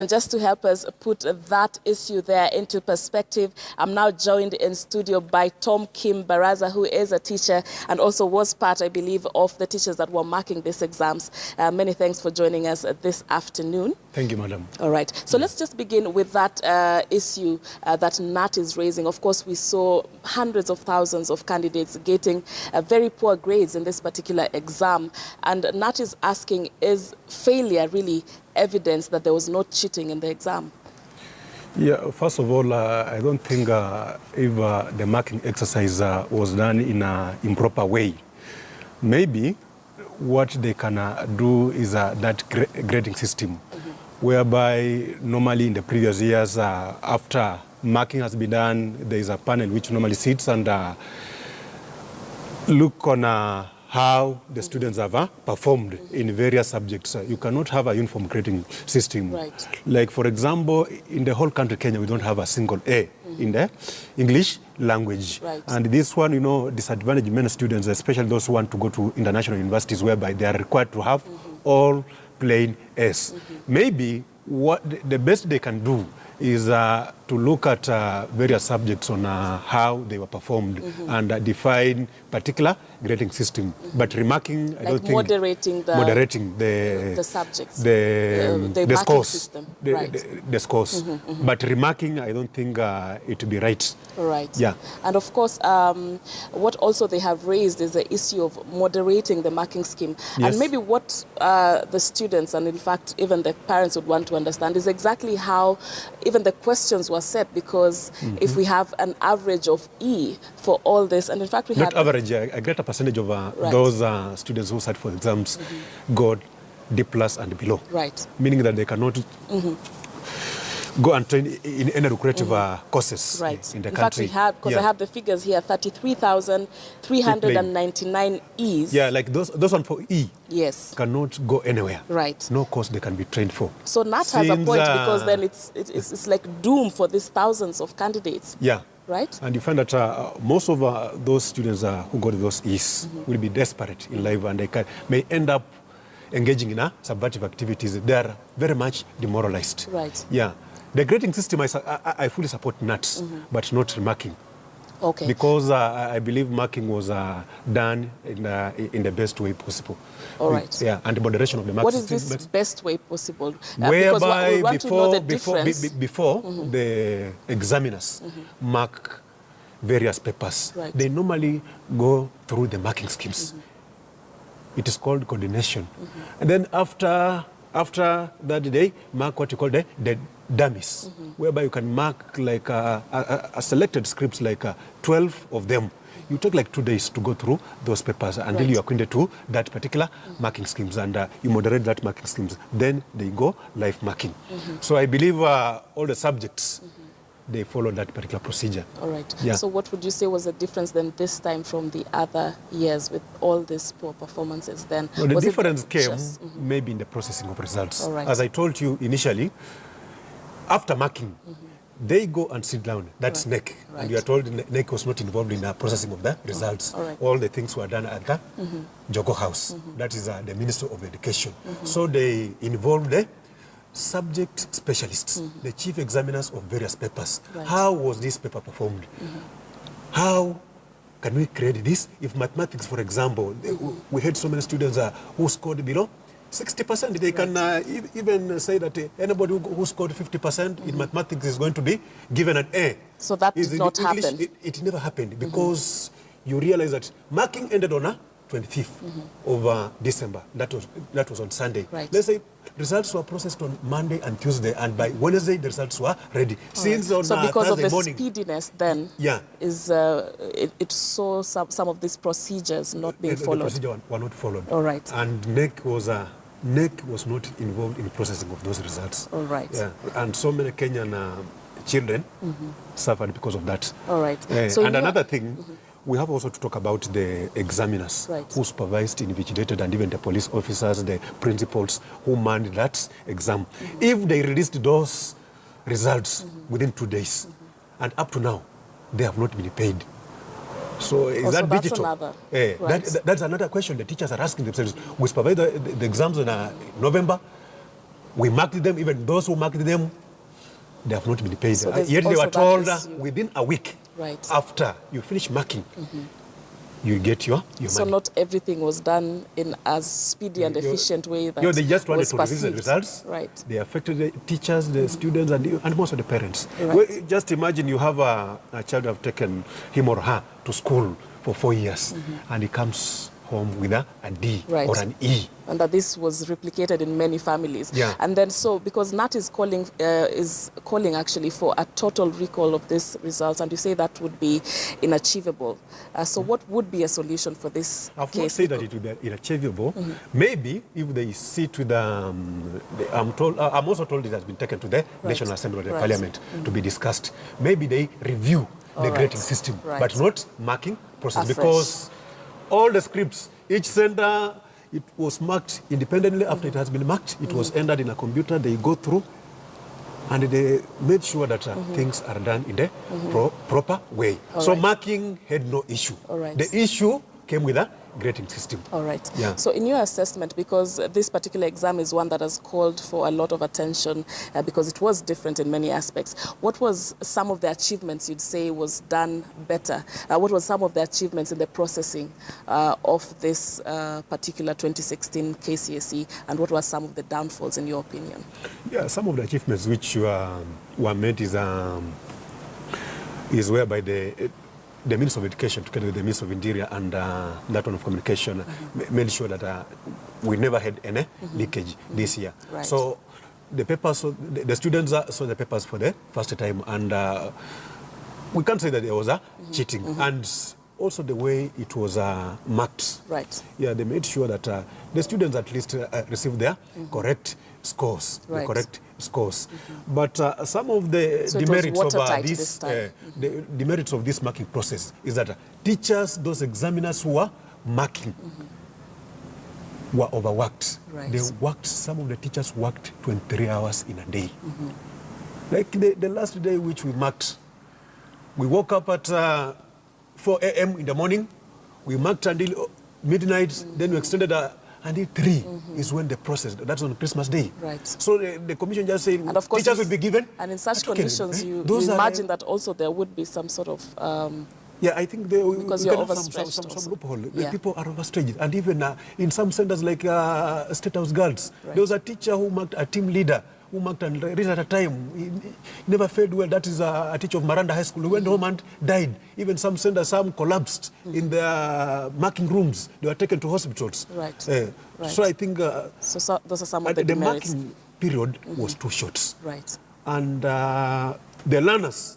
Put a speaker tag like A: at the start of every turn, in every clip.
A: And just to help us put that issue there into perspective, I'm now joined in studio by Tomkim Baraza, who is a teacher and also was part, I believe, of the teachers that were marking these exams. Many thanks for joining us this afternoon.
B: Thank you, madam.
A: All right. So let's just begin with that issue that KNUT is raising. Of course, we saw hundreds of thousands of candidates getting very poor grades in this particular exam. And KNUT is asking, is failure really evidence that there was no cheating in the exam?
B: Yeah, first of all, I don't think if the marking exercise was done in an improper way. Maybe what they can do is that grading system, whereby normally in the previous years, after marking has been done, there is a panel which normally sits and look on how the students have performed in various subjects. You cannot have a uniform grading system.
A: Right.
B: Like, for example, in the whole country, Kenya, we don't have a single A in the English language.
A: Right.
B: And this one, you know, disadvantaged many students, especially those who want to go to international universities, whereby they are required to have all plain A's. Maybe what the best they can do is to look at various subjects on how they were performed and define particular grading system. But remarking,
A: Like
B: I don't think...
A: moderating the subjects,
B: the scores.
A: System.
B: The scores. But remarking, I don't think it would be right.
A: Right.
B: Yeah.
A: And of course, what also they have raised is the issue of moderating the marking scheme.
B: Yes.
A: And maybe what the students, and in fact, even the parents would want to understand is exactly how even the questions were set, because if we have an average of E for all this, and in fact we
B: Not
A: have...
B: average, a greater percentage of those students who sat for exams got D+ and below.
A: Right.
B: Meaning that they cannot go and train in any lucrative courses in the country.
A: In fact, we have, because I have the figures here, 33,399 E's.
B: Yeah, like those one for E.
A: Yes.
B: Cannot go anywhere.
A: Right.
B: No course they can be trained for.
A: So KNUT has a point, because then it's like doom for these thousands of candidates.
B: Yeah.
A: Right?
B: And you find that most of those students who got those E's will be desperate in life, and they may end up engaging in subversive activities. They are very much demoralized.
A: Right.
B: Yeah. The grading system, I fully support KNUT, but not marking.
A: Okay.
B: Because I believe marking was done in the best way possible.
A: All right.
B: Yeah, and the moderation of the marking.
A: What is this best way possible?
B: Whereby before
A: the
B: the examiners mark various papers, they normally go through the marking schemes. It is called coordination. And then after that, they mark what you call the dummies, whereby you can mark like a selected scripts, like 12 of them. You take like 2 days to go through those papers until you are acquainted to that particular marking schemes, and you moderate that marking schemes. Then they go live marking. So I believe all the subjects, they follow that particular procedure.
A: All right.
B: Yeah.
A: So what would you say was the difference then this time from the other years with all these poor performances then?
B: No, the difference came maybe in the processing of results.
A: All right.
B: As I told you initially, after marking, they go and sit down. That's NEC.
A: Right.
B: And you are told NEC was not involved in the processing of the results.
A: All right.
B: All the things were done at the Jogo House. That is the Minister of Education. So they involved the subject specialists, the chief examiners of various papers.
A: Right.
B: How was this paper performed? How can we create this? If mathematics, for example, we had so many students who scored below 60%. They can even say that anybody who scored 50% in mathematics is going to be given an A.
A: So that did not happen.
B: It never happened, because you realize that marking ended on 25th of December. That was on Sunday.
A: Right.
B: Let's say results were processed on Monday and Tuesday, and by Wednesday the results were ready. Since on
A: so because
B: Thursday
A: of the
B: morning,
A: speediness then, it saw some of these procedures not being followed.
B: The procedure were not followed.
A: All right.
B: And NEC was not involved in the processing of those results.
A: All right.
B: Yeah. And so many Kenyan children suffered because of that.
A: All right.
B: So and another thing, we have also to talk about the examiners who supervised, invigilated, and even the police officers, the principals who manned that exam. If they released those results within 2 days, and up to now, they have not been paid. So is that
A: that's
B: digital?
A: Another.
B: That's another question the teachers are asking themselves. We supervise the exams in November. We marked them, even those who marked them, they have not been paid.
A: So
B: yet they were told within a week after you finish marking, you get your money.
A: So not everything was done in as speedy and efficient way that
B: they just wanted to
A: perceived.
B: release the results.
A: Right.
B: They affected the teachers, the students, and most of the parents.
A: Right.
B: Well, just imagine you have a child who have taken him or her to school for 4 years, and he comes home with a D or an E.
A: And that this was replicated in many families.
B: Yeah.
A: And then so, because NUT is calling actually for a total recall of these results, and you say that would be inachievable. So what would be a solution for this
B: I've
A: case?
B: not said that it would be inachievable. Maybe if they sit with I'm also told it has been taken to the National Assembly or the Parliament to be discussed. Maybe they review the grading system, but not marking process, because all the scripts, each center, it was marked independently. After it has been marked, it was entered in a computer. They go through, and they made sure that things are done in the proper way. So marking had no issue. The issue came with a grading system.
A: All right.
B: Yeah.
A: So in your assessment, because this particular exam is one that has called for a lot of attention because it was different in many aspects, what was some of the achievements you'd say was done better? What was some of the achievements in the processing of this particular 2016 KCSE, and what were some of the downfalls in your opinion? Yeah,
B: some of the achievements which were made is whereby the Minister of Education, together with the Minister of Interior and that one of Communication, made sure that we never had any leakage this year.
A: Right.
B: So the papers, the students saw the papers for the first time, and we can't say that there was a cheating. And also the way it was marked.
A: Right.
B: Yeah, they made sure that the students at least received their correct scores, the correct scores. But some of the demerits of this, the demerits of this marking process is that teachers, those examiners who were marking, were overworked.
A: Right.
B: They worked, some of the teachers worked 23 hours in a day. Like the last day which we marked, we woke up at 4 a.m. in the morning, we marked until midnight, then we extended until 3 is when the process, that's on Christmas Day.
A: Right.
B: So the commission just said,
A: and of course
B: teachers will be given.
A: And in such conditions, you imagine that also there would be some sort of...
B: yeah, I think
A: because you're overstretched
B: some loophole. The people are overstretched. And even in some centers like State House Girls, there was a teacher who marked a team leader, who marked and reached at a time. He never fared well. That is a teacher of Miranda High School who went home and died. Even some centers, some collapsed in their marking rooms. They were taken to hospitals.
A: Right.
B: So I think
A: so those are some of the demerits.
B: Marking period was too short.
A: Right.
B: And the learners,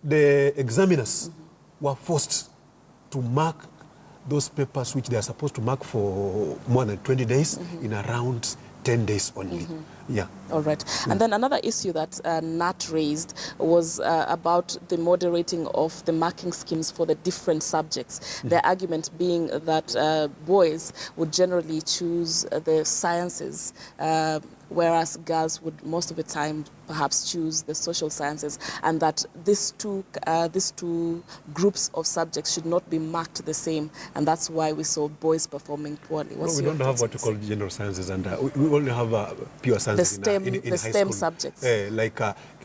B: the examiners, were forced to mark those papers which they are supposed to mark for more than 20 days in around 10 days only. Yeah.
A: All right. And then another issue that NUT raised was about the moderating of the marking schemes for the different subjects. The argument being that boys would generally choose the sciences, whereas girls would most of the time perhaps choose the social sciences, and that these two groups of subjects should not be marked the same, and that's why we saw boys performing poorly.
B: No, we don't have what we call general sciences, and we only have pure sciences in high
A: STEM
B: school.
A: Subjects.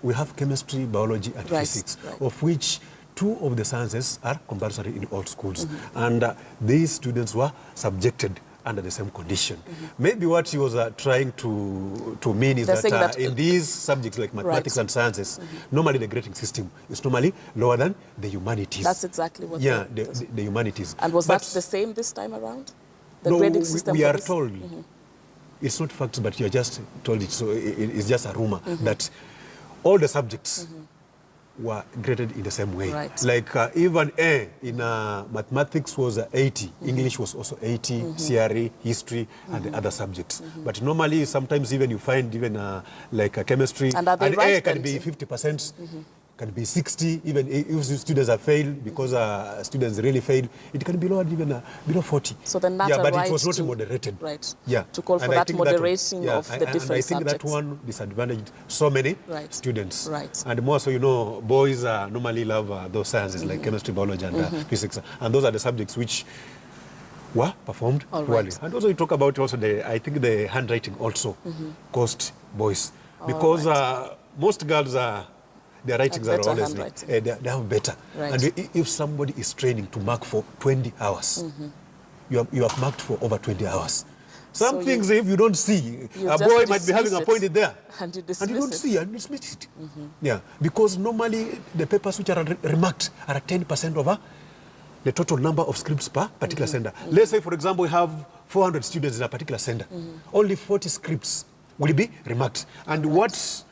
B: We have chemistry, biology, and physics, of which 2 of the sciences are compulsory in all schools, and these students were subjected under the same condition. Maybe what he was trying to mean is that in these subjects like mathematics and sciences, normally the grading system is normally lower than the humanities.
A: That's exactly what.
B: Yeah, the humanities.
A: And was that the same this time around? The grading system.
B: We are told. It's not facts, but you're just told it. So it's just a rumor that all the subjects were graded in the same way.
A: Right.
B: Like even A in mathematics was 80, English was also 80, CRE, history, and the other subjects. But normally, sometimes even you find even like chemistry,
A: and
B: A can be 50%. Can be 60, even if students have failed, because students really failed, it can be lowered even below 40.
A: So then but
B: it was not moderated.
A: Right.
B: Yeah.
A: To call for that moderating of the different subjects.
B: And I think that one disadvantaged so many students.
A: Right.
B: And more so, boys normally love those sciences like chemistry, biology, and physics. And those are the subjects which were performed poorly. And also you talk about also I think the handwriting also caused boys. Because most girls their writings are always, they have better.
A: Right.
B: And if somebody is training to mark for 20 hours, you have marked for over 20 hours. Some things, if you don't see, a boy might be having a point there,
A: and you
B: don't see and dismiss it. Yeah, because normally the papers which are remarked are 10% over the total number of scripts per particular center. Let's say, for example, we have 400 students in a particular center. Only 40 scripts will be remarked. And what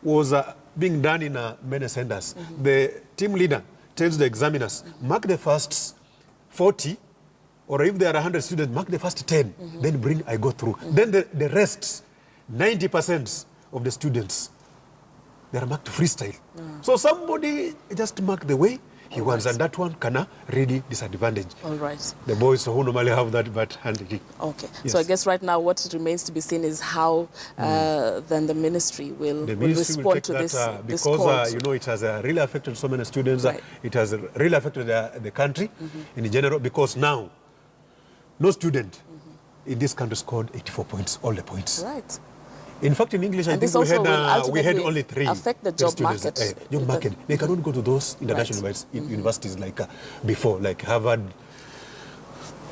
B: was being done in many centers, the team leader tells the examiners, mark the first 40, or if there are 100 students, mark the first 10, then I go through. Then the rest, 90% of the students, they are marked freestyle. So somebody just mark the way he wants, and that one can really disadvantage the boys who normally have that bad handwriting.
A: Okay, yes. So I guess right now what remains to be seen is how then the ministry will respond to this.
B: Because you know, it has really affected so many students. It has really affected the country in general, because now no student in this country scored 84 points, all the points.
A: Right.
B: In fact, in English, I think we had only 3
A: affect the job market.
B: Job market. They cannot go to those international universities like before, like Harvard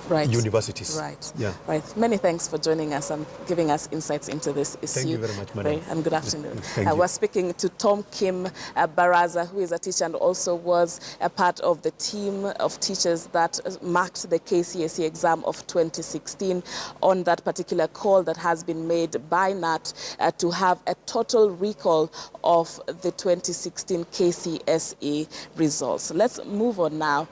B: universities.
A: Right.
B: Yeah.
A: Right. Many thanks for joining us and giving us insights into this issue.
B: Thank you very much, madam.
A: And good afternoon.
B: Thank you.
A: We're speaking to Tomkim Baraza, who is a teacher and also was a part of the team of teachers that marked the KCSE exam of 2016 on that particular call that has been made by KNUT to have a total recall of the 2016 KCSE results. Let's move on now